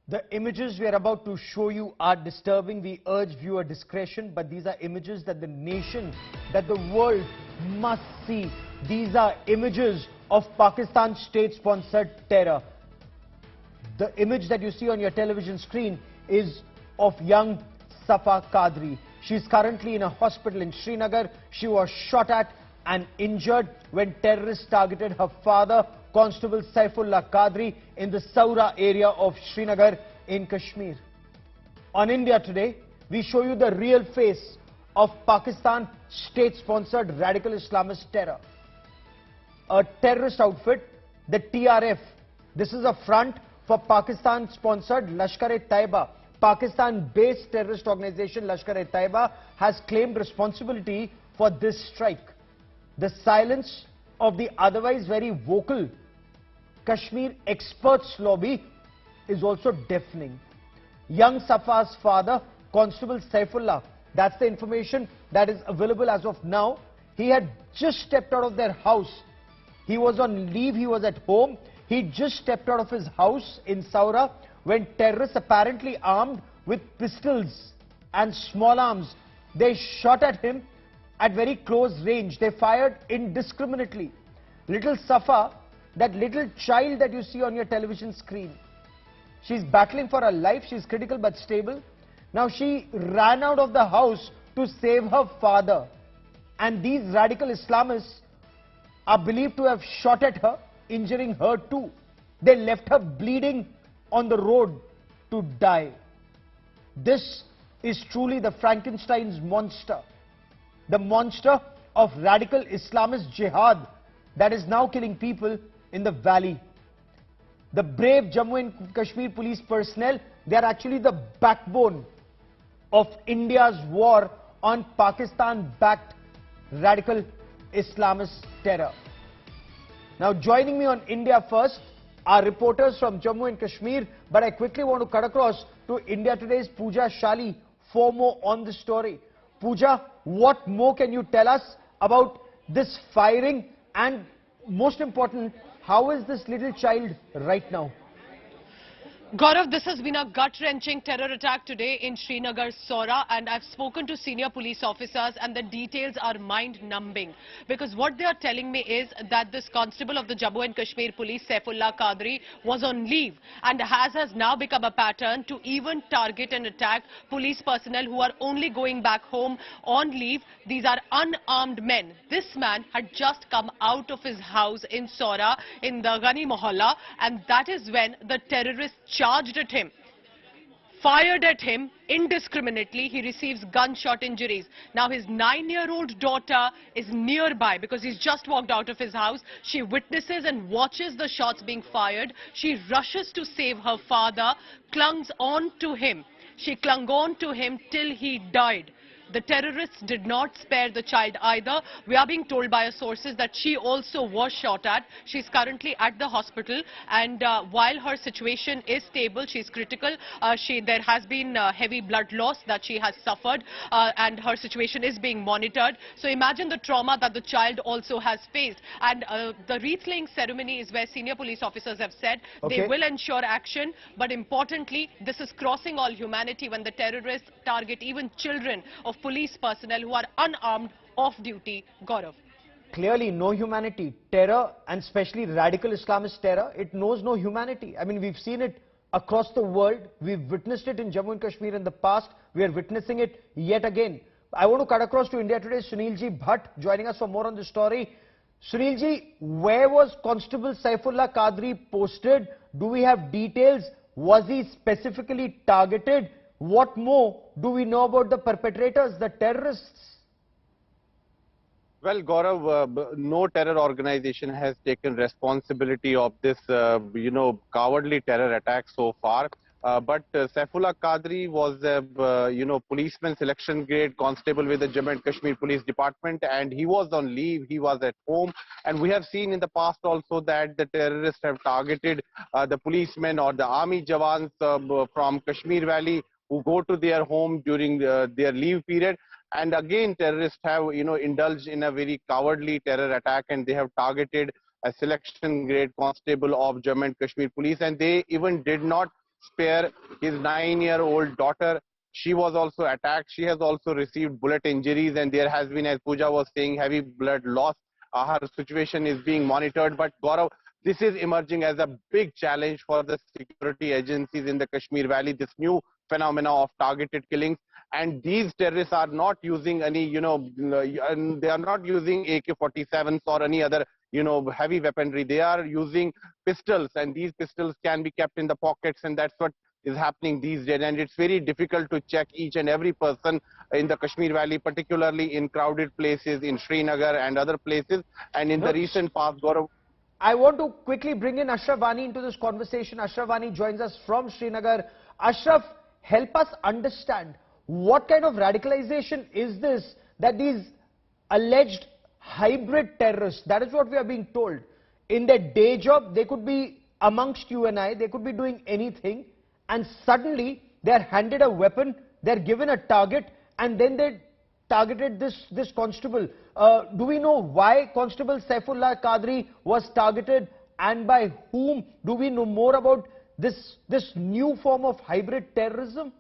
The images we are about to show you are disturbing. We urge viewer discretion, but these are images that the nation, that the world must see. These are images of Pakistan's state-sponsored terror. The image that you see on your television screen is of young Safa Qadri. She is currently in a hospital in Srinagar. She was shot at and injured when terrorists targeted her father, Constable Saifullah Qadri, in the Soura area of Srinagar in Kashmir. On India Today, we show you the real face of Pakistan state-sponsored radical Islamist terror. A terrorist outfit, the TRF. This is a front for Pakistan-sponsored Lashkar-e-Taiba. Pakistan-based terrorist organization Lashkar-e-Taiba has claimed responsibility for this strike. The silence of the otherwise very vocal Kashmir experts lobby is also deafening. Young Safa's father, Constable Saifullah, that's the information that is available as of now. He had just stepped out of their house. He was on leave, he was at home. He just stepped out of his house in Soura when terrorists, apparently armed with pistols and small arms, they shot at him at very close range. They fired indiscriminately. Little Safa, that little child that you see on your television screen, she's battling for her life. She's critical but stable. Now she ran out of the house to save her father. And these radical Islamists are believed to have shot at her, injuring her too. They left her bleeding on the road to die. This is truly the Frankenstein's monster. The monster of radical Islamist jihad that is now killing people in the valley. The brave Jammu and Kashmir Police personnel, they are actually the backbone of India's war on Pakistan-backed radical Islamist terror. Now joining me on India First are reporters from Jammu and Kashmir, but I quickly want to cut across to India Today's Pooja Shali for more on the story. Pooja, what more can you tell us about this firing, and most important, how is this little child right now? Gaurav, this has been a gut-wrenching terror attack today in Srinagar, Soura, and I've spoken to senior police officers and the details are mind-numbing. Because what they are telling me is that this constable of the Jammu and Kashmir Police, Saifullah Qadri, was on leave and has now become a pattern to even target and attack police personnel who are only going back home on leave. These are unarmed men. This man had just come out of his house in Soura in the Ghani Mohalla, and that is when the terrorists charged at him, fired at him indiscriminately. He receives gunshot injuries. Now his 9-year-old daughter is nearby because he's just walked out of his house. She witnesses and watches the shots being fired. She rushes to save her father, clung on to him. She clung on to him till he died. The terrorists did not spare the child either. We are being told by our sources that she also was shot at. She's currently at the hospital, and while her situation is stable, she's critical. There has been heavy blood loss that she has suffered, and her situation is being monitored. So imagine the trauma that the child also has faced. And the wreath-laying ceremony is where senior police officers have said they will ensure action, but importantly, this is crossing all humanity when the terrorists target even children of police personnel who are unarmed off-duty. Gaurav. Clearly no humanity. Terror, and especially radical Islamist terror, it knows no humanity. I mean, we've seen it across the world. We've witnessed it in Jammu and Kashmir in the past. We are witnessing it yet again. I want to cut across to India Today. Sunilji Bhatt joining us for more on the story. Sunilji, where was Constable Saifullah Qadri posted? Do we have details? Was he specifically targeted? What more do we know about the perpetrators, the terrorists? Well, Gaurav, no terror organization has taken responsibility of this, cowardly terror attack so far. But Saifullah Qadri was a, policeman selection grade constable with the Jammu and Kashmir Police Department, and he was on leave. He was at home, and we have seen in the past also that the terrorists have targeted the policemen or the army jawans from Kashmir Valley who go to their home during their leave period. And again, terrorists have, indulged in a very cowardly terror attack, and they have targeted a selection grade constable of Jammu and Kashmir Police, and they even did not spare his 9-year-old daughter. She was also attacked. She has also received bullet injuries, and there has been, as Pooja was saying, heavy blood loss. Her situation is being monitored. But Gaurav, this is emerging as a big challenge for the security agencies in the Kashmir Valley, this new phenomena of targeted killings. And these terrorists are not using any, they are not using AK-47s or any other, heavy weaponry. They are using pistols, and these pistols can be kept in the pockets, and that's what is happening these days. And it's very difficult to check each and every person in the Kashmir Valley, particularly in crowded places, in Srinagar and other places. And in the recent past, Gaurav, I want to quickly bring in Ashraf Wani into this conversation. Ashraf Wani joins us from Srinagar. Ashraf, help us understand what kind of radicalization is this that these alleged hybrid terrorists, that is what we are being told, in their day job, they could be amongst you and I, they could be doing anything, and suddenly they are handed a weapon, they are given a target, and then they targeted this constable. Do we know why Constable Saifullah Qadri was targeted and by whom? Do we know more about this new form of hybrid terrorism?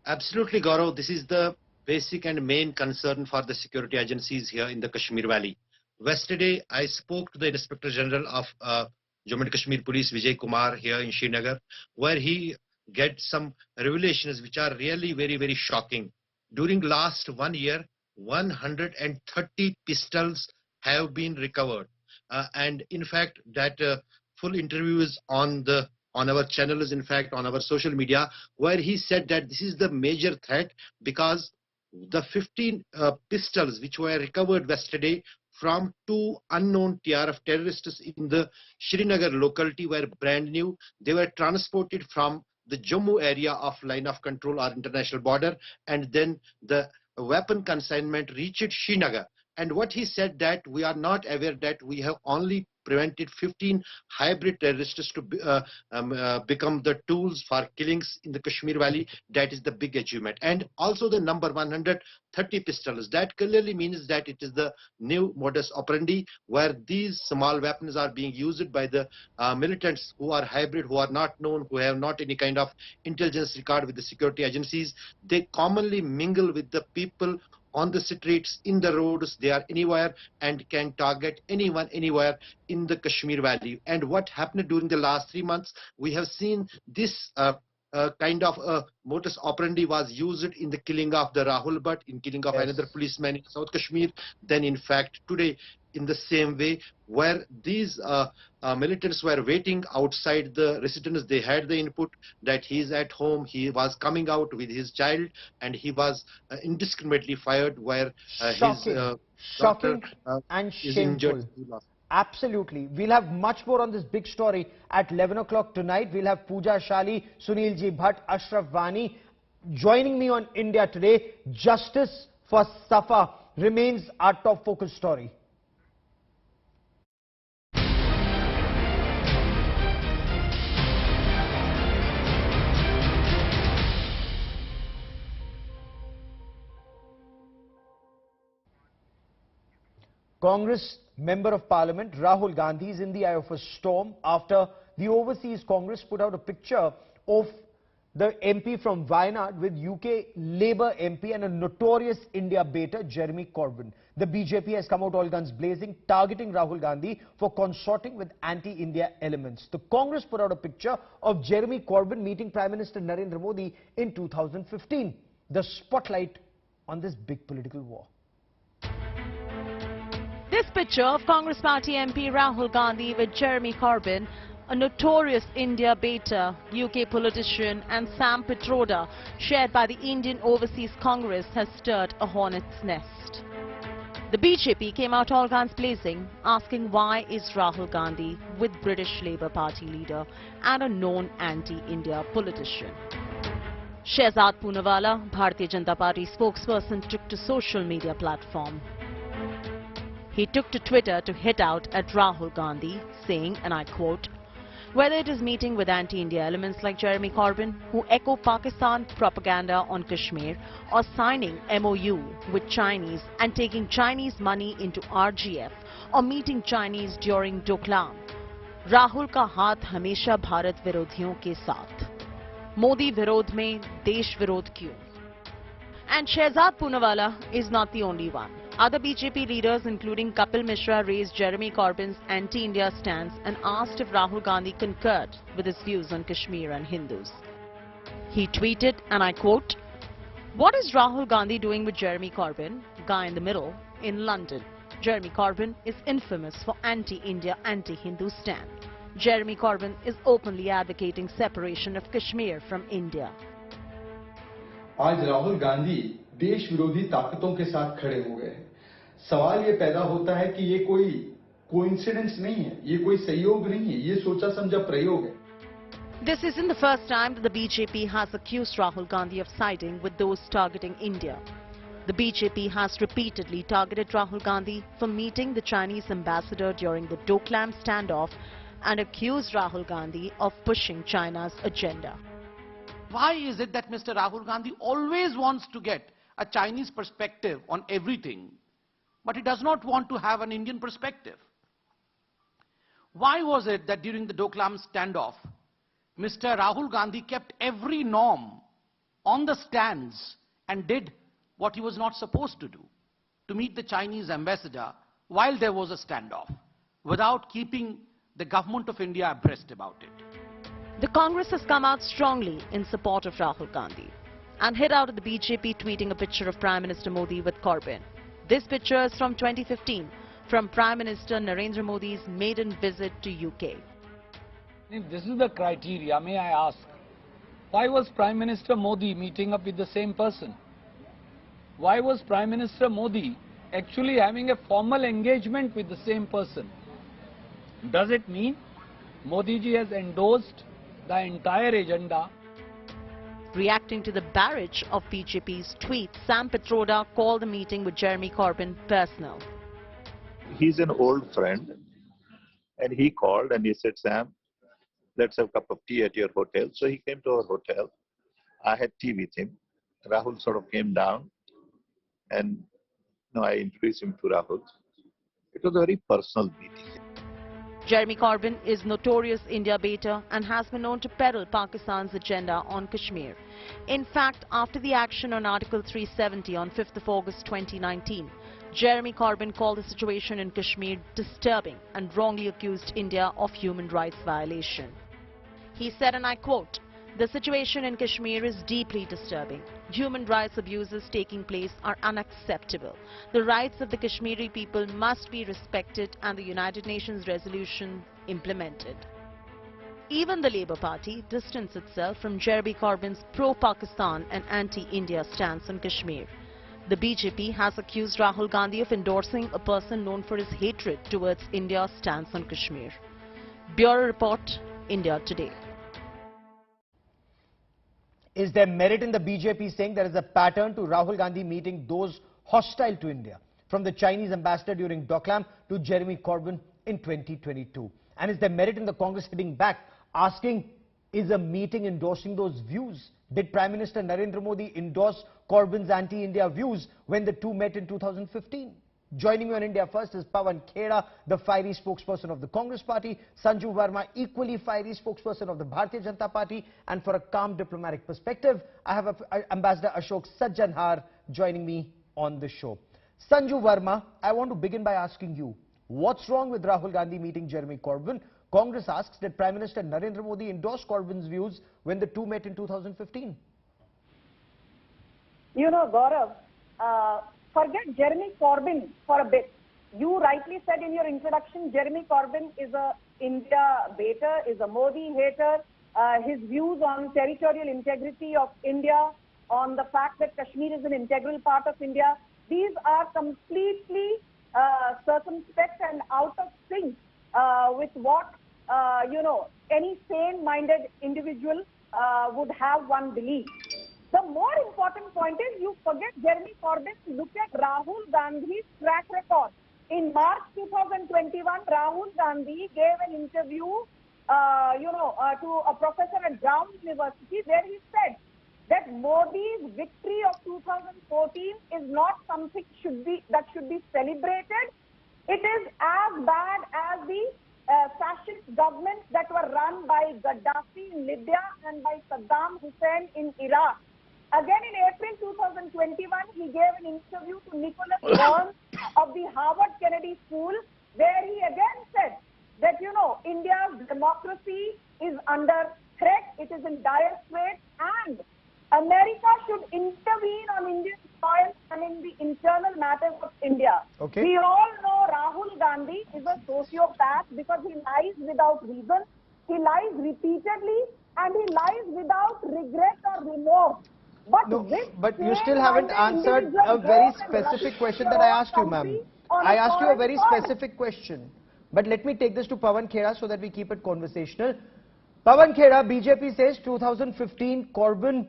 Absolutely, Gaurav. This is the basic and main concern for the security agencies here in the Kashmir Valley. Yesterday, I spoke to the Inspector General of Jammu and Kashmir Police, Vijay Kumar, here in Srinagar, where he gets some revelations which are really very, very shocking. During last 1 year, 130 pistols have been recovered. And in fact, that full interview is on our channels, in fact, on our social media, where he said that this is the major threat because the 15 pistols which were recovered yesterday from 2 unknown TRF terrorists in the Srinagar locality were brand new. They were transported from the Jammu area of line of control or international border, and then the weapon consignment reached Srinagar. And what he said that we are not aware that we have only prevented 15 hybrid terrorists to become the tools for killings in the Kashmir Valley. That is the big achievement. And also the number 130 pistols. That clearly means that it is the new modus operandi where these small weapons are being used by the militants who are hybrid, who are not known, who have not any kind of intelligence record with the security agencies. They commonly mingle with the people on the streets, in the roads, they are anywhere and can target anyone, anywhere in the Kashmir Valley. And what happened during the last 3 months, we have seen this kind of modus operandi was used in the killing of the Rahul Bhatt, in killing of another policeman in South Kashmir. Then in fact today, in the same way, where these militants were waiting outside the residence, they had the input that he is at home, he was coming out with his child, and he was indiscriminately fired where Shocking and shameful. Absolutely. We'll have much more on this big story at 11 o'clock tonight. We'll have Pooja Shali, Sunil Ji Bhatt, Ashraf Wani. Joining me on India Today, justice for Safa remains our top focus story. Congress Member of Parliament Rahul Gandhi is in the eye of a storm after the Overseas Congress put out a picture of the MP from Wayanad with UK Labour MP and a notorious India baiter, Jeremy Corbyn. The BJP has come out all guns blazing, targeting Rahul Gandhi for consorting with anti-India elements. The Congress put out a picture of Jeremy Corbyn meeting Prime Minister Narendra Modi in 2015. The spotlight on this big political war. This picture of Congress Party MP Rahul Gandhi with Jeremy Corbyn, a notorious India baiter, UK politician and Sam Pitroda, shared by the Indian Overseas Congress, has stirred a hornet's nest. The BJP came out all guns blazing, asking why is Rahul Gandhi with British Labour Party leader and a known anti-India politician. Shehzad Poonawalla, Bharatiya Janata Party spokesperson, took to social media platform. He took to Twitter to hit out at Rahul Gandhi, saying, and I quote, "Whether it is meeting with anti-India elements like Jeremy Corbyn, who echo Pakistan propaganda on Kashmir, or signing MOU with Chinese and taking Chinese money into RGF, or meeting Chinese during Doklam, Rahul का हाथ हमेशा भारत विरोधियों के साथ, मोदी विरोध में देश विरोध क्यों? And Shehzad Poonawalla is not the only one. Other BJP leaders, including Kapil Mishra, raised Jeremy Corbyn's anti-India stance and asked if Rahul Gandhi concurred with his views on Kashmir and Hindus. He tweeted, and I quote, "What is Rahul Gandhi doing with Jeremy Corbyn, guy in the middle, in London? Jeremy Corbyn is infamous for anti-India, anti-Hindu stand. Jeremy Corbyn is openly advocating separation of Kashmir from India." आज राहुल गांधी देश विरोधी ताकतों के साथ खड़े हो गए हैं। सवाल ये पैदा होता है कि ये कोई कोइंसिडेंस नहीं है, ये कोई संयोग नहीं है, ये सोचा समझा प्रयोग है। This isn't the first time that the BJP has accused Rahul Gandhi of siding with those targeting India. The BJP has repeatedly targeted Rahul Gandhi for meeting the Chinese ambassador during the Doklam standoff and accused Rahul Gandhi of pushing China's agenda. Why is it that Mr. Rahul Gandhi always wants to get a Chinese perspective on everything, but he does not want to have an Indian perspective? Why was it that during the Doklam standoff, Mr. Rahul Gandhi kept every norm on the stands and did what he was not supposed to do, to meet the Chinese ambassador while there was a standoff, without keeping the government of India abreast about it? The Congress has come out strongly in support of Rahul Gandhi and hit out at the BJP tweeting a picture of Prime Minister Modi with Corbyn. This picture is from 2015 from Prime Minister Narendra Modi's maiden visit to UK. If this is the criteria, may I ask, why was Prime Minister Modi meeting up with the same person? Why was Prime Minister Modi actually having a formal engagement with the same person? Does it mean Modi ji has endorsed the entire agenda? Reacting to the barrage of BJP's tweet, Sam Pitroda called the meeting with Jeremy Corbyn personal. He's an old friend, and he called and he said, "Sam, let's have a cup of tea at your hotel." So he came to our hotel. I had tea with him. Rahul sort of came down, and I introduced him to Rahul. It was a very personal meeting. Jeremy Corbyn is notorious India baiter and has been known to peddle Pakistan's agenda on Kashmir. In fact, after the action on Article 370 on 5th of August 2019, Jeremy Corbyn called the situation in Kashmir disturbing and wrongly accused India of human rights violation. He said, and I quote, "The situation in Kashmir is deeply disturbing. Human rights abuses taking place are unacceptable. The rights of the Kashmiri people must be respected and the United Nations resolution implemented." Even the Labour Party distanced itself from Jeremy Corbyn's pro-Pakistan and anti-India stance on Kashmir. The BJP has accused Rahul Gandhi of endorsing a person known for his hatred towards India's stance on Kashmir. Bureau Report, India Today. Is there merit in the BJP saying there is a pattern to Rahul Gandhi meeting those hostile to India, from the Chinese ambassador during Doklam to Jeremy Corbyn in 2022? And is there merit in the Congress hitting back, asking, is a meeting endorsing those views? Did Prime Minister Narendra Modi endorse Corbyn's anti-India views when the two met in 2015? Joining me on India First is Pawan Khera, the fiery spokesperson of the Congress Party, Sanju Verma, equally fiery spokesperson of the Bharatiya Janata Party, and for a calm diplomatic perspective, I have Ambassador Ashok Sajjanhar joining me on the show. Sanju Verma, I want to begin by asking you, what's wrong with Rahul Gandhi meeting Jeremy Corbyn? Congress asks, did Prime Minister Narendra Modi endorse Corbyn's views when the two met in 2015? You know, Gaurav, forget Jeremy Corbyn for a bit. You rightly said in your introduction, Jeremy Corbyn is a India baiter, is a Modi hater. His views on territorial integrity of India, on the fact that Kashmir is an integral part of India, these are completely circumspect and out of sync with what, any sane-minded individual would have one believe. The more important point is you forget Jeremy Corbyn, look at Rahul Gandhi's track record. In March 2021, Rahul Gandhi gave an interview, to a professor at Brown University where he said that Modi's victory of 2014 is not something that should be celebrated. It is as bad as the fascist governments that were run by Gaddafi in Libya and by Saddam Hussein in Iraq. Again, in April 2021, he gave an interview to Nicholas Burns of the Harvard Kennedy School, where he again said that, you know, India's democracy is under threat, it is in dire straits, and America should intervene on Indian soil and in the internal matters of India. Okay. We all know Rahul Gandhi is a sociopath because he lies without reason, he lies repeatedly, and he lies without regret or remorse. But, no, but you still haven't answered a very specific question that I asked you, ma'am. I asked you a very specific question. But let me take this to Pawan Khera so that we keep it conversational. Pawan Khera, BJP says 2015 Corbyn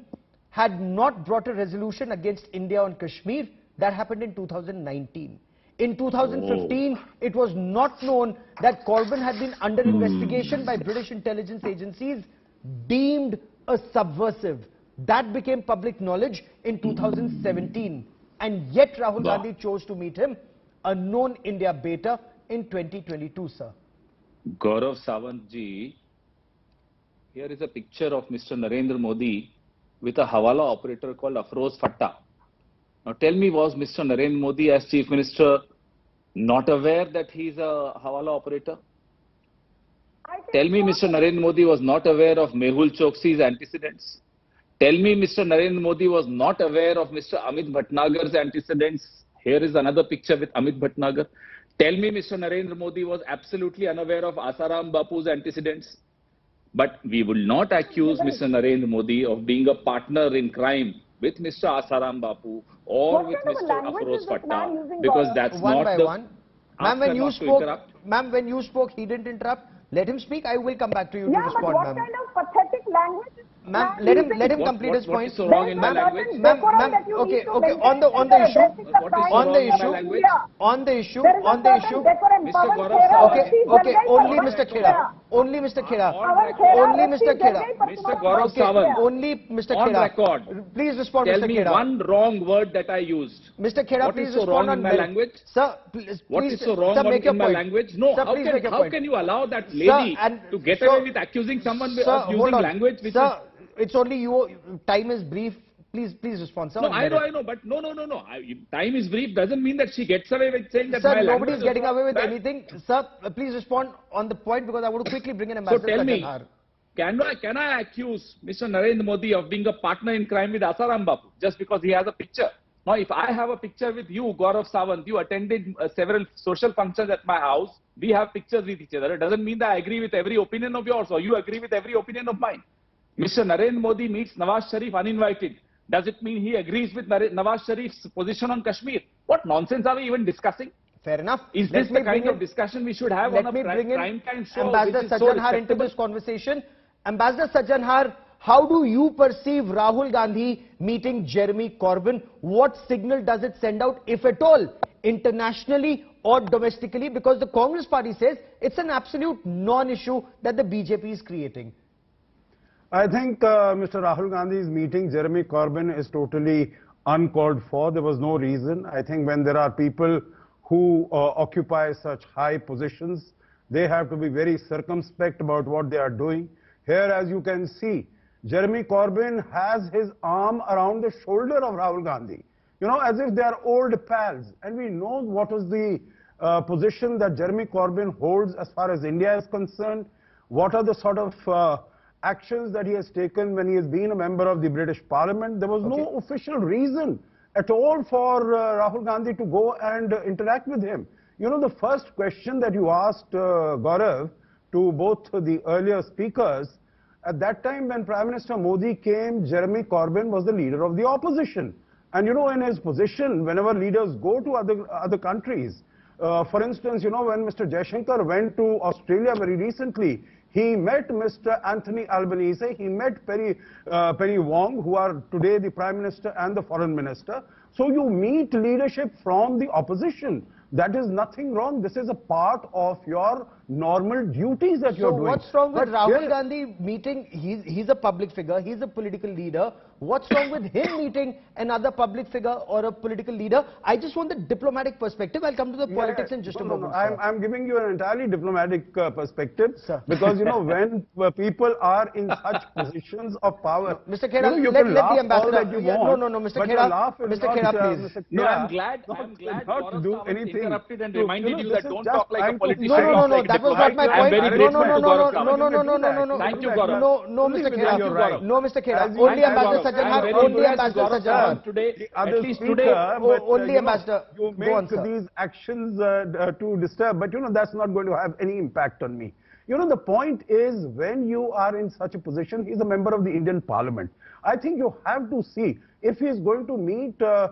had not brought a resolution against India on Kashmir. That happened in 2019. In 2015, it was not known that Corbyn had been under investigation by British intelligence agencies, deemed a subversive. That became public knowledge in 2017. And yet Rahul Gandhi chose to meet him, a known India beta, in 2022, sir. Gaurav Sawant-ji, here is a picture of Mr. Narendra Modi with a Hawala operator called Afroz Fatta. Now tell me, was Mr. Narendra Modi as Chief Minister not aware that he is a Hawala operator? Tell me Mr. Narendra Modi was not aware of Mehul Choksi's antecedents? Tell me Mr. Narendra Modi was not aware of Mr. Amit Bhatnagar's antecedents? Here is another picture with Amit Bhatnagar. Tell me Mr. Narendra Modi was absolutely unaware of Asaram Bapu's antecedents? But we will not accuse Mr. Narendra Modi of being a partner in crime with Mr. Asaram Bapu or with Mr. Afroz Fatta, because that's one not by the... one. Ma'am, when you spoke, he didn't interrupt. Let him speak. I will come back to you to respond, ma'am. What kind of pathetic language is Ma'am, let him complete his point. What is so wrong in my language? Ma'am, okay, on the issue, Mr. Gaurav Sawant, okay, only Mr. Khera, only Mr. Khera, Mr. Gaurav Sawant, only Mr. on Khera. record, Please respond, tell Mr. me Khera. one wrong word that I used. Mr. Khera, What please is so respond wrong on in my merit. language? Sir, please, What is so wrong sir, make your in my point. language? No, Sir, how can you allow that lady to get so, away with accusing someone of using language which sir, it's only you. Time is brief. Please respond, sir. No, I know, but no. Time is brief doesn't mean that she gets away with saying that. Sir, nobody is getting away with anything. Sir, please respond on the point because I want to quickly bring in Ambassador So tell me, Sajjan. can I accuse Mr. Narendra Modi of being a partner in crime with Asaram Bapu just because he has a picture? Now, if I have a picture with you, Gaurav Sawant, you attended several social functions at my house, we have pictures with each other. It doesn't mean that I agree with every opinion of yours or you agree with every opinion of mine. Mr. Narendra Modi meets Nawaz Sharif uninvited. Does it mean he agrees with Nawaz Sharif's position on Kashmir? What nonsense are we even discussing? Fair enough. Is this the kind of discussion we should have on a prime time show? Ambassador Sajjan Har into this conversation. Ambassador Sajjan Har, how do you perceive Rahul Gandhi meeting Jeremy Corbyn? What signal does it send out, if at all, internationally or domestically? Because the Congress party says it's an absolute non-issue that the BJP is creating. I think Mr. Rahul Gandhi's meeting Jeremy Corbyn is totally uncalled for. There was no reason. I think when there are people who occupy such high positions, they have to be very circumspect about what they are doing. Here, as you can see, Jeremy Corbyn has his arm around the shoulder of Rahul Gandhi, you know, as if they are old pals. And we know what is the position that Jeremy Corbyn holds as far as India is concerned. What are the sort of actions that he has taken when he has been a member of the British Parliament. There was no official reason at all for Rahul Gandhi to go and interact with him. You know, the first question that you asked, Gaurav, to both the earlier speakers, at that time when Prime Minister Modi came, Jeremy Corbyn was the leader of the opposition. And you know, in his position, whenever leaders go to other countries, for instance, you know, when Mr. Jaishankar went to Australia very recently, he met Mr. Anthony Albanese, he met Penny Wong, who are today the Prime Minister and the Foreign Minister. So you meet leadership from the opposition. That is nothing wrong. This is a part of your normal duties that you're So doing. what's wrong with But Rahul here- Gandhi meeting? He's a public figure. He's a political leader. What's wrong with him meeting another public figure or a political leader? I just want the diplomatic perspective. I'll come to the politics in just a moment. Sir. I'm giving you an entirely diplomatic perspective, Sir. because when people are in such positions of power, No, Mr. Khera, you let can the laugh all ambassador. that you Yeah, want, no, Mr. but Khera, your laugh is Mr. not, Khera, please. Mr. No, Khera, I'm glad not to do Gaurav anything. interrupted and to- reminded you this that is don't just talk like a trying to- politician. No, that was not my I'm point. very No, grateful to Gaurav Sawant. no. Thank you, Gaurav. No, Mr. Khera. You're right. No, Mr. Khera. As you- Only as Ambassador Gaurav, Sajjan I'm very only impressed, Ambassador Gaurav Sajjan Sawant today, the at other least speaker, today. but, only Ambassador. you Go on, make sir. these actions to disturb, but that's not going to have any impact on me. The point is, when you are in such a position, he's a member of the Indian Parliament. I think you have to see, if he's going to meet, go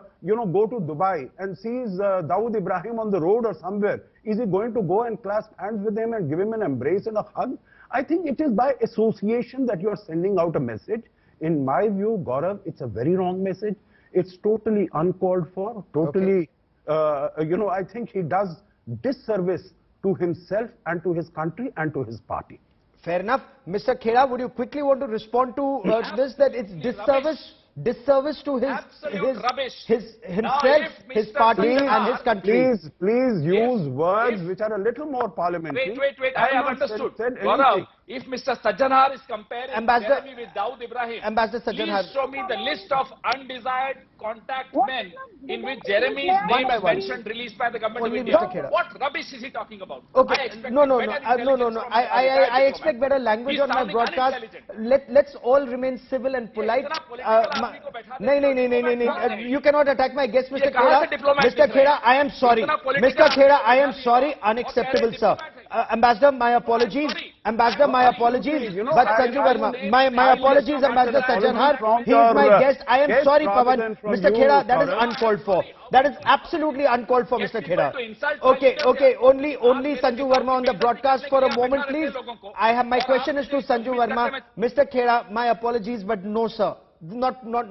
to Dubai and sees Dawood Ibrahim on the road or somewhere, is he going to go and clasp hands with him and give him an embrace and a hug? I think it is by association that you are sending out a message. In my view, Gaurav, it's a very wrong message. It's totally uncalled for, totally, I think he does disservice to himself and to his country and to his party. Fair enough. Mr. Khera, would you quickly want to respond to this, that it's disservice to himself, his party and his country? Please use words which are a little more parliamentary. Wait, I have understood. Gaurav, if Mr. Sajjan is comparing Ambassador- Jeremy with Dawood Ibrahim, Ambassador Sajjan please show me the list of undesired contact men in which Jeremy's One name by is one. mentioned, released by the government Only of India. Mr. Khera. What rubbish is he talking about? Okay, I expect no. better intelligence from a I retired expect diplomat. better language He's on my sounding broadcast. unintelligent. Let's all remain civil and polite. इतना political आदमी को बैठा देते No. You cannot attack my guest, Mr. ये कहाँ Khera. से diplomat Mr. दिख रहे Khera, हैं? I am sorry. इतना political Mr. Khera, आदमी I am को sorry. बैठा Unacceptable, देते sir. हैं? Ambassador, my apologies. Ambassador, my apologies. But Sanju Verma, my apologies, Ambassador Sajjan. He is my guest. I am sorry, Pawan. Mr. Khera, that is uncalled for. That is absolutely uncalled for, Mr. Khera. Okay. Only Sanju Verma on the broadcast for a moment, please. My question is to Sanju Verma. Mr. Khera, my apologies, but no, sir.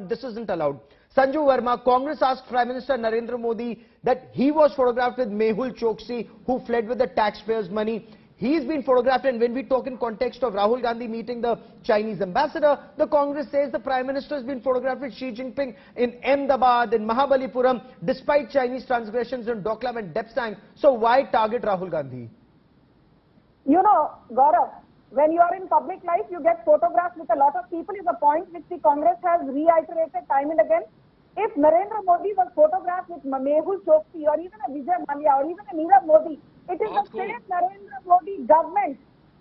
This isn't allowed. Sanju Verma, Congress asked Prime Minister Narendra Modi that he was photographed with Mehul Choksi, who fled with the taxpayers' money. He's been photographed, and when we talk in context of Rahul Gandhi meeting the Chinese ambassador, the Congress says the Prime Minister has been photographed with Xi Jinping in Ahmedabad, in Mahabalipuram, despite Chinese transgressions in Doklam and Depsang. So why target Rahul Gandhi? Gaurav, when you are in public life, you get photographed with a lot of people is a point which the Congress has reiterated time and again. If Narendra Modi was photographed with Mehul Choksi or even a Vijay Mallya or even a Nirav Modi, it is the same Narendra Modi government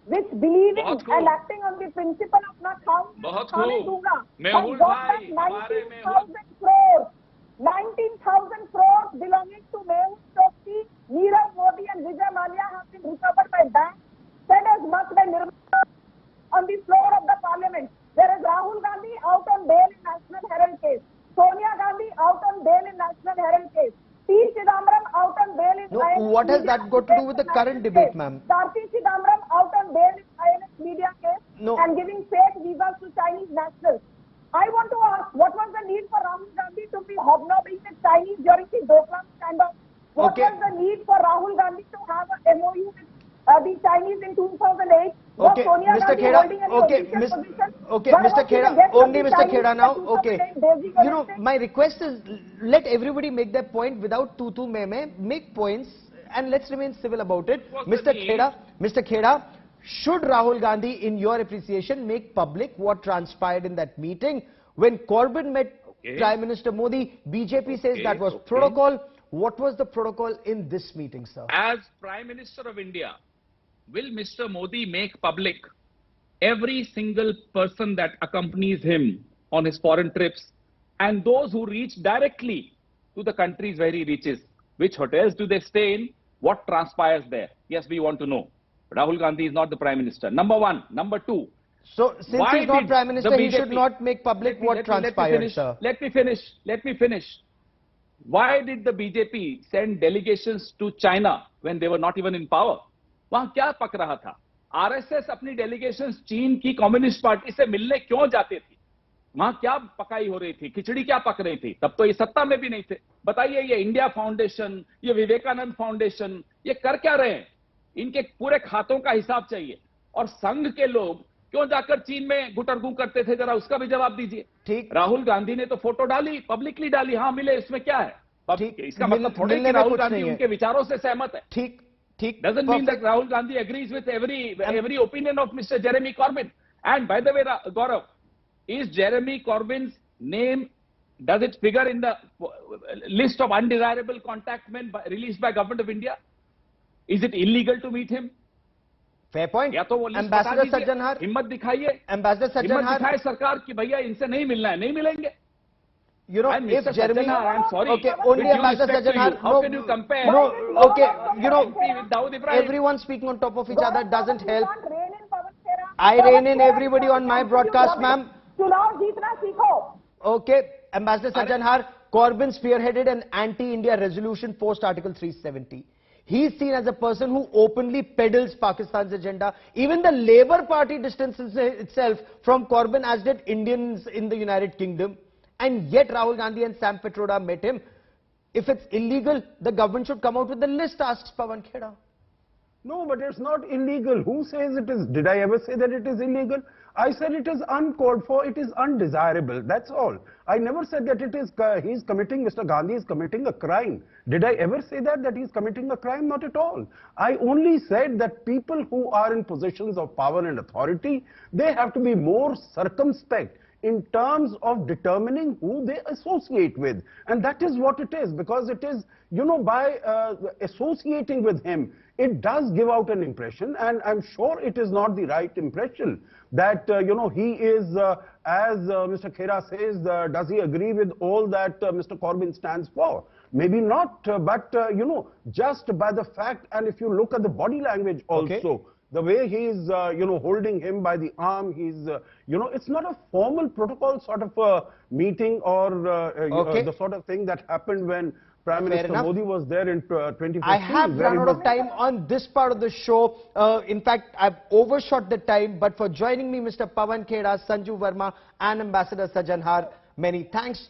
which believing and acting on the principle of not खाने दूंगा has got that 19,000 crores. 19,000 crores belonging to Mehul Choksi, Nirav Modi and Vijay Mallya have been recovered by banks, said as much by Nirmala on the floor of the parliament. Whereas Rahul Gandhi out on bail in National Herald case. Sonia Gandhi out on bail in National Herald case. P. Chidambaram out on bail in INX What has Media that got to do with the case, current debate, ma'am? Karti Chidambaram out on bail in INX Media case and giving fake visas to Chinese nationals. I want to ask, what was the need for Rahul Gandhi to be hobnobbing with Chinese during the Doklam standoff? What was the need for Rahul Gandhi to have a MOU with the Chinese in 2008? Okay, Mr. Khera, Mr. Khera, only Mr. Khera now. Okay, my request is let everybody make their point without tutu meme. Make points and let's remain civil about it. Mr. Khera, should Rahul Gandhi, in your appreciation, make public what transpired in that meeting when Corbyn met Prime Minister Modi? BJP says that was protocol. What was the protocol in this meeting, sir? As Prime Minister of India, will Mr. Modi make public every single person that accompanies him on his foreign trips and those who reach directly to the countries where he reaches? Which hotels do they stay in? What transpires there? Yes, we want to know. Rahul Gandhi is not the Prime Minister. Number one. Number two. So, since he's not Prime Minister, he should not make public what transpired, sir. Let me finish. Why did the BJP send delegations to China when they were not even in power? वहां क्या पक रहा था? RSS अपनी delegations चीन की communist party से मिलने क्यों जाते थे? वहां क्या पकाई हो रही थी? खिचड़ी क्या पक रही थी? तब तो ये सत्ता में भी नहीं थे. बताइए, ये इंडिया फाउंडेशन, ये विवेकानंद फाउंडेशन, ये कर क्या रहे हैं? इनके पूरे खातों का हिसाब चाहिए। और संघ के लोग क्यों जाकर चीन में गुटरगू करते थे, जरा उसका भी जवाब दीजिए। ठीक, राहुल गांधी ने तो फोटो डाली, पब्लिकली डाली, हाँ मिले, इसमें क्या है? ठीक, इसका मतलब थोड़े कि राहुल गांधी उनके विचारों से सहमत है। ठीक, ठीक, doesn't mean that Rahul Gandhi agrees with every opinion of Mr. Jeremy Corbyn. And by the way, Gaurav, is Jeremy Corbyn's name, does it figure in the list of undesirable contact men released by Government of India? Is it illegal to meet him? Fair point. या तो वो list बता Ambassador दीजिए, Sajjanhar, हिम्मत दिखाइए, Ambassador हिम्मत Sajjanhar, दिखाए सरकार कि भैया इनसे नहीं मिलना है, नहीं मिलेंगे। you know, And if Mr. Jeremy, Sajjanhar, I'm sorry, okay, with only due Ambassador respect to you, Sajjanhar, how can you compare? no, okay, you know, with Dawood Ibrahim? everyone speaking on top of each other doesn't You help. can't rein in Pawan Khera. I rein in everybody on my broadcast, ma'am. चुनाव जीतना सीखो. Okay, Ambassador Sajjanhar, Corbyn spearheaded an anti-India resolution post Article 370. He's seen as a person who openly peddles Pakistan's agenda. Even the Labour Party distances itself from Corbyn, as did Indians in the United Kingdom. And yet Rahul Gandhi and Sam Pitroda met him. If it's illegal, the government should come out with the list, asks Pawan Khera. No, but it's not illegal. Who says it is? Did I ever say that it is illegal? I said it is uncalled for, it is undesirable. That's all. I never said that it is, he's committing, Mr. Gandhi is committing a crime. Did I ever say that he's committing a crime? Not at all. I only said that people who are in positions of power and authority, they have to be more circumspect in terms of determining who they associate with. And that is what it is, because it is, you know, by associating with him, it does give out an impression, and I'm sure it is not the right impression that, you know, he is, as Mr. Khera says, does he agree with all that Mr. Corbyn stands for? Maybe not, but, you know, just by the fact, and if you look at the body language also, Okay. the way he's, you know, holding him by the arm, he's, you know, it's not a formal protocol sort of meeting or the sort of thing that happened when Prime Minister Modi was there in 2015. I have run out of time on this part of the show. In fact, I've overshot the time, but for joining me, Mr. Pawan Khera, Sanju Verma and Ambassador Sajjanhar, many thanks.